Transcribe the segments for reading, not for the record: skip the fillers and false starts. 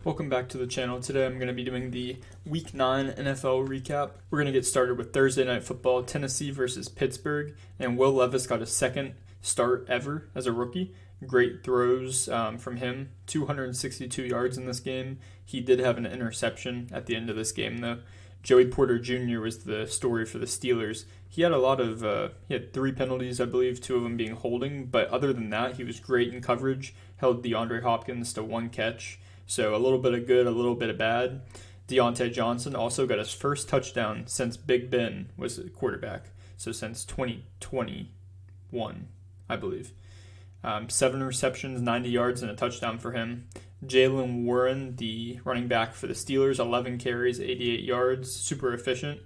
Welcome back to the channel. Today I'm going to be doing the Week 9 NFL recap. We're going to get started with Thursday Night Football, Tennessee versus Pittsburgh, and Will Levis got his second start ever as a rookie. Great throws from him, 262 yards in this game. He did have an interception at the end of this game, though. Joey Porter Jr. was the story for the Steelers. He had he had 3 penalties, I believe, 2 of them being holding, but other than that, he was great in coverage, held DeAndre Hopkins to 1 catch. So a little bit of good, a little bit of bad. Deontay Johnson also got his first touchdown since Big Ben was a quarterback. So since 2021, I believe. 7 receptions, 90 yards, and a touchdown for him. Jaylen Warren, the running back for the Steelers, 11 carries, 88 yards, super efficient.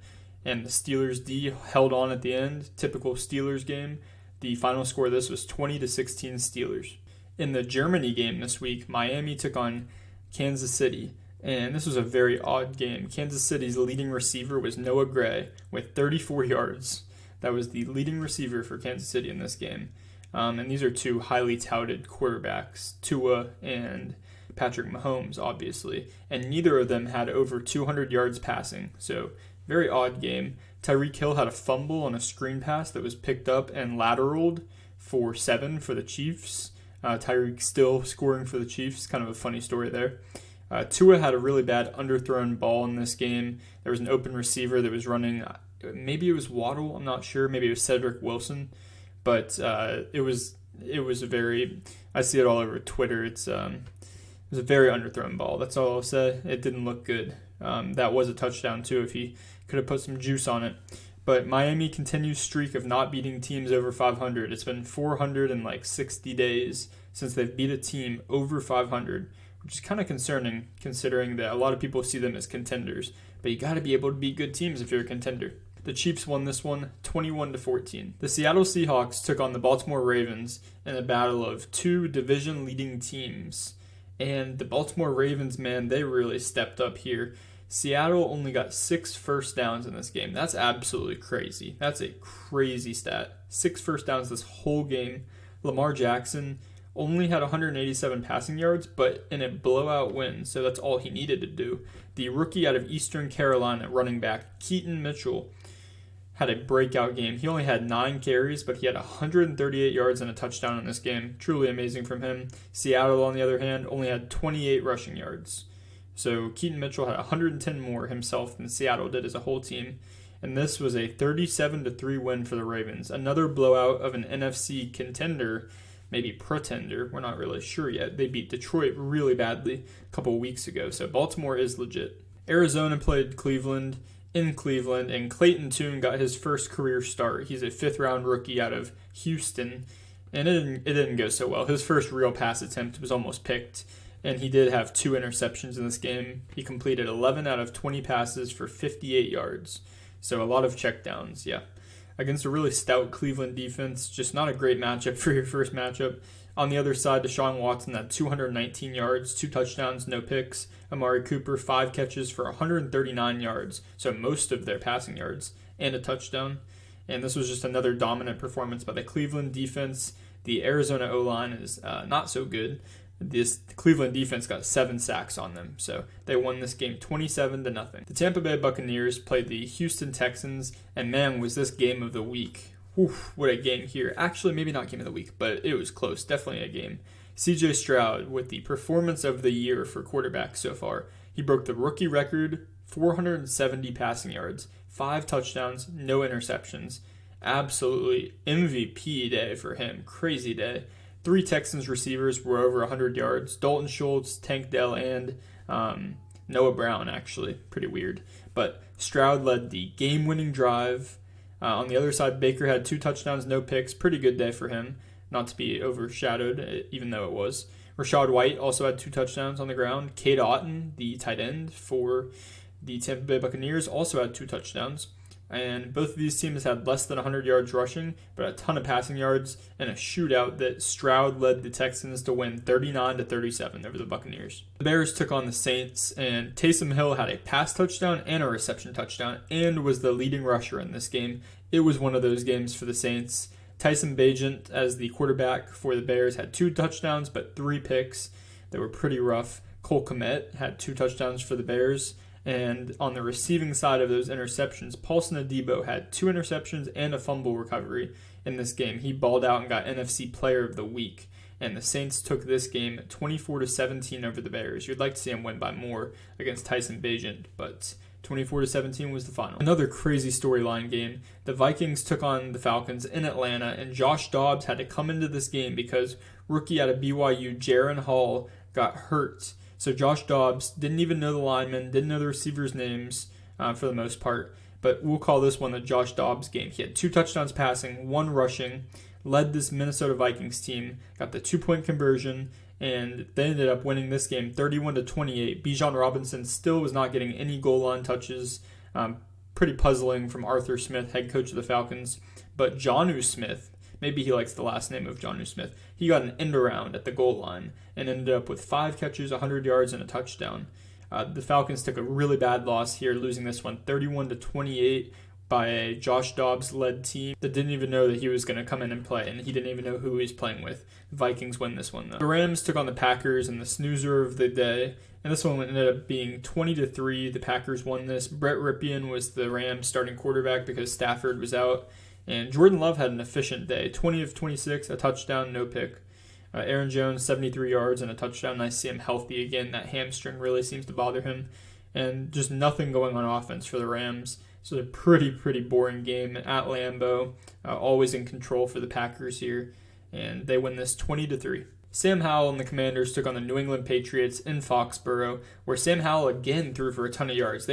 And the Steelers D held on at the end. Typical Steelers game. The final score of this was 20-16 Steelers. In the Germany game this week, Miami took on Kansas City, and this was a very odd game. Kansas City's leading receiver was Noah Gray with 34 yards. That was the leading receiver for Kansas City in this game. And these are 2 highly touted quarterbacks, Tua and Patrick Mahomes, obviously, and neither of them had over 200 yards passing, so very odd game. Tyreek Hill had a fumble on a screen pass that was picked up and lateraled for 7 for the Chiefs. Tyreek still scoring for the Chiefs. Kind of a funny story there. Tua had a really bad underthrown ball in this game. There was an open receiver that was running. Maybe it was Waddle. I'm not sure. Maybe it was Cedric Wilson. But it was a very. I see it all over Twitter. It was a very underthrown ball. That's all I'll say. It didn't look good. That was a touchdown too. If he could have put some juice on it. But Miami continues streak of not beating teams over 500. It's been 460 days since they've beat a team over 500, which is kind of concerning considering that a lot of people see them as contenders. But you got to be able to beat good teams if you're a contender. The Chiefs won this one 21-14. The Seattle Seahawks took on the Baltimore Ravens in a battle of 2 division-leading teams. And the Baltimore Ravens, man, they really stepped up here. Seattle only got 6 first downs in this game. That's absolutely crazy. That's a crazy stat. 6 first downs this whole game. Lamar Jackson only had 187 passing yards, but in a blowout win, so that's all he needed to do. The rookie out of Eastern Carolina running back, Keaton Mitchell, had a breakout game. He only had 9 carries, but he had 138 yards and a touchdown in this game. Truly amazing from him. Seattle, on the other hand, only had 28 rushing yards. So Keaton Mitchell had 110 more himself than Seattle did as a whole team. And this was a 37-3 win for the Ravens. Another blowout of an NFC contender, maybe pretender. We're not really sure yet. They beat Detroit really badly a couple weeks ago. So Baltimore is legit. Arizona played Cleveland in Cleveland, and Clayton Tune got his first career start. He's a 5th-round rookie out of Houston, and it didn't go so well. His first real pass attempt was almost picked. And he did have 2 interceptions in this game. He completed 11 out of 20 passes for 58 yards. So a lot of checkdowns, yeah. Against a really stout Cleveland defense, just not a great matchup for your first matchup. On the other side, Deshaun Watson had 219 yards, 2 touchdowns, no picks. Amari Cooper, 5 catches for 139 yards, so most of their passing yards, and a touchdown. And this was just another dominant performance by the Cleveland defense. The Arizona O-line is not so good. This Cleveland defense got 7 sacks on them, so they won this game 27-0. The Tampa Bay Buccaneers played the Houston Texans, and man, was this game of the week. Oof, what a game here. Actually, maybe not game of the week, but it was close. Definitely a game. CJ Stroud with the performance of the year for quarterbacks so far. He broke the rookie record, 470 passing yards, 5 touchdowns, no interceptions. Absolutely MVP day for him. Crazy day. 3 Texans receivers were over 100 yards. Dalton Schultz, Tank Dell, and Noah Brown, actually. Pretty weird. But Stroud led the game-winning drive. On the other side, Baker had 2 touchdowns, no picks. Pretty good day for him. Not to be overshadowed, even though it was. Rachaad White also had 2 touchdowns on the ground. Cade Otton, the tight end for the Tampa Bay Buccaneers, also had 2 touchdowns. And both of these teams had less than 100 yards rushing, but a ton of passing yards, and a shootout that Stroud led the Texans to win 39-37 over the Buccaneers. The Bears took on the Saints, and Taysom Hill had a pass touchdown and a reception touchdown, and was the leading rusher in this game. It was one of those games for the Saints. Tyson Bagent, as the quarterback for the Bears, had 2 touchdowns, but 3 picks that were pretty rough. Cole Kmet had 2 touchdowns for the Bears. And on the receiving side of those interceptions, Paulson Adebo had 2 interceptions and a fumble recovery in this game. He balled out and got NFC Player of the Week. And the Saints took this game 24-17 over the Bears. You'd like to see them win by more against Tyson Bagent, but 24-17 was the final. Another crazy storyline game. The Vikings took on the Falcons in Atlanta, and Josh Dobbs had to come into this game because rookie out of BYU, Jaron Hall, got hurt. So Josh Dobbs didn't even know the linemen, didn't know the receivers' names for the most part. But we'll call this one the Josh Dobbs game. He had 2 touchdowns passing, 1 rushing, led this Minnesota Vikings team, got the 2-point conversion, and they ended up winning this game 31-28. Bijan Robinson still was not getting any goal line touches. Pretty puzzling from Arthur Smith, head coach of the Falcons. But Jonnu Smith, maybe he likes the last name of Jonnu Smith, he got an end around at the goal line and ended up with 5 catches, 100 yards, and a touchdown. The Falcons took a really bad loss here, losing this one 31-28 by a Josh Dobbs-led team that didn't even know that he was going to come in and play, and he didn't even know who he was playing with. The Vikings win this one, though. The Rams took on the Packers in the snoozer of the day, and this one ended up being 20-3. The Packers won this. Brett Rypien was the Rams starting quarterback because Stafford was out, and Jordan Love had an efficient day, 20 of 26, a touchdown, no pick. Aaron Jones, 73 yards and a touchdown. Nice to see him healthy again. That hamstring really seems to bother him. And just nothing going on offense for the Rams. So a pretty boring game at Lambeau. Always in control for the Packers here. And they win this 20-3. Sam Howell and the Commanders took on the New England Patriots in Foxborough, where Sam Howell again threw for a ton of yards.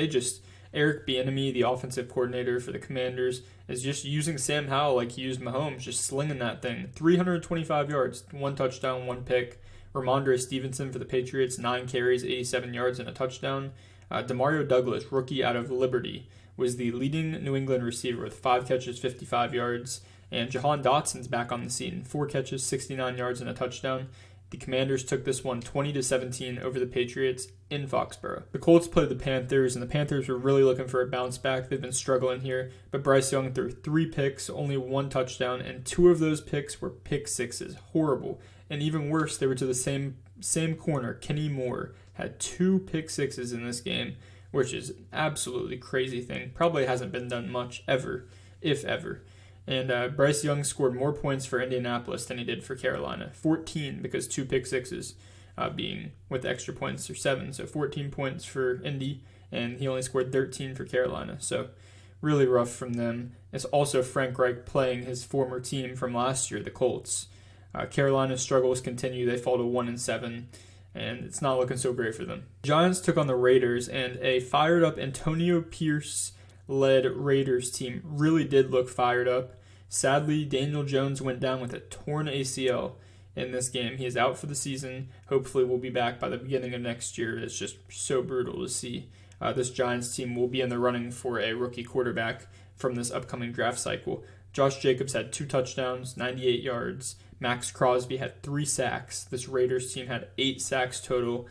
Eric Bieniemy, the offensive coordinator for the Commanders, is just using Sam Howell like he used Mahomes, just slinging that thing. 325 yards, 1 touchdown, 1 pick. Ramondre Stevenson for the Patriots, 9 carries, 87 yards, and a touchdown. Demario Douglas, rookie out of Liberty, was the leading New England receiver with 5 catches, 55 yards. And Jahan Dotson's back on the scene, 4 catches, 69 yards, and a touchdown. The Commanders took this one 20-17 over the Patriots in Foxborough. The Colts played the Panthers, and the Panthers were really looking for a bounce back. They've been struggling here, but Bryce Young threw 3 picks, only 1 touchdown, and 2 of those picks were pick sixes. Horrible. And even worse, they were to the same corner. Kenny Moore had 2 pick sixes in this game, which is an absolutely crazy thing. Probably hasn't been done much ever, if ever. And Bryce Young scored more points for Indianapolis than he did for Carolina. 14 because 2 pick sixes being with extra points or 7. So 14 points for Indy, and he only scored 13 for Carolina. So really rough from them. It's also Frank Reich playing his former team from last year, the Colts. Carolina's struggles continue. They fall to 1-7, and it's not looking so great for them. Giants took on the Raiders, and a fired-up Antonio Pierce-led Raiders team really did look fired up. Sadly, Daniel Jones went down with a torn ACL in this game. He is out for the season. Hopefully we'll be back by the beginning of next year. It's just so brutal to see. This Giants team will be in the running for a rookie quarterback from this upcoming draft cycle. Josh Jacobs had 2 touchdowns, 98 yards. Max Crosby had 3 sacks. This Raiders team had 8 sacks total.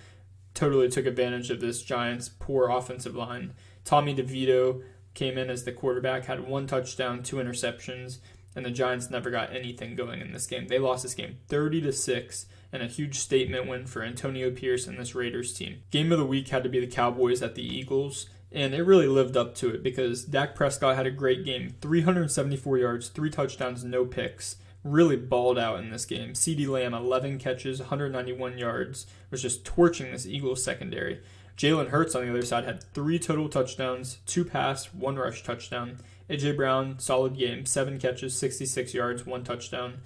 Totally took advantage of this Giants' poor offensive line. Tommy DeVito came in as the quarterback, had 1 touchdown, 2 interceptions, and the Giants never got anything going in this game. They lost this game 30-6, and a huge statement win for Antonio Pierce and this Raiders team. Game of the week had to be the Cowboys at the Eagles, and it really lived up to it because Dak Prescott had a great game. 374 yards, 3 touchdowns, no picks. Really balled out in this game. CeeDee Lamb, 11 catches, 191 yards, was just torching this Eagles secondary. Jalen Hurts on the other side had 3 total touchdowns, 2 pass, 1 rush touchdown. A.J. Brown, solid game, 7 catches, 66 yards, 1 touchdown.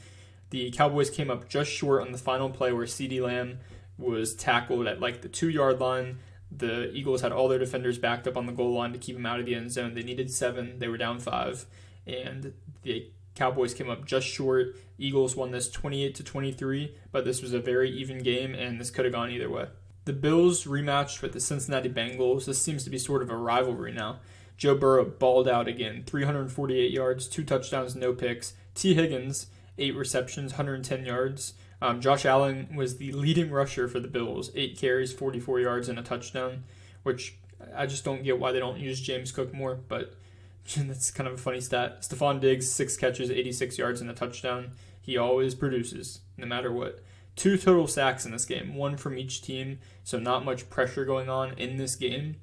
The Cowboys came up just short on the final play where CeeDee Lamb was tackled at like the 2-yard line. The Eagles had all their defenders backed up on the goal line to keep him out of the end zone. They needed 7. They were down 5. And the Cowboys came up just short. Eagles won this 28-23, but this was a very even game, and this could have gone either way. The Bills rematched with the Cincinnati Bengals. This seems to be sort of a rivalry now. Joe Burrow balled out again, 348 yards, 2 touchdowns, no picks. T. Higgins, 8 receptions, 110 yards. Josh Allen was the leading rusher for the Bills, 8 carries, 44 yards, and a touchdown, which I just don't get why they don't use James Cook more, but that's kind of a funny stat. Stephon Diggs, 6 catches, 86 yards, and a touchdown. He always produces, no matter what. 2 total sacks in this game, 1 from each team, so not much pressure going on in this game.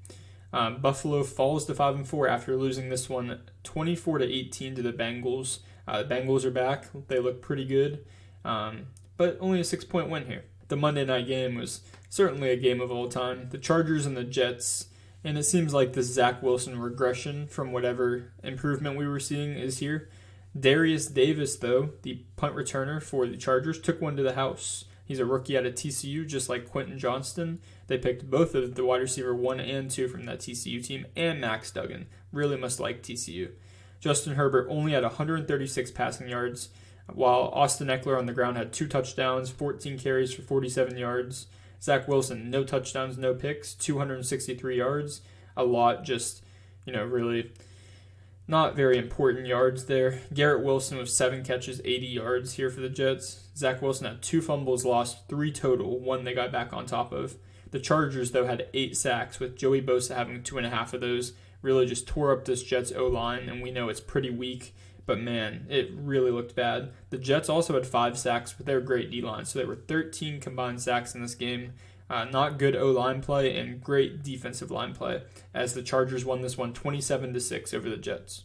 Buffalo falls to 5-4 after losing this one 24-18 to the Bengals. The Bengals are back; they look pretty good, but only a 6-point win here. The Monday night game was certainly a game of all time. The Chargers and the Jets, and it seems like the Zach Wilson regression from whatever improvement we were seeing is here. Darius Davis, though, the punt returner for the Chargers, took one to the house. He's a rookie out of TCU, just like Quentin Johnston. They picked both of the wide receiver 1 and 2 from that TCU team, and Max Duggan. Really must like TCU. Justin Herbert only had 136 passing yards, while Austin Eckler on the ground had 2 touchdowns, 14 carries for 47 yards. Zach Wilson, no touchdowns, no picks, 263 yards. A lot just, really not very important yards there. Garrett Wilson with 7 catches, 80 yards here for the Jets. Zach Wilson had 2 fumbles lost, 3 total, 1 they got back on top of. The Chargers, though, had 8 sacks, with Joey Bosa having 2.5 of those. Really just tore up this Jets O-line, and we know it's pretty weak. But man, it really looked bad. The Jets also had 5 sacks with their great D-line, so there were 13 combined sacks in this game. Not good O-line play and great defensive line play, as the Chargers won this one 27-6 over the Jets.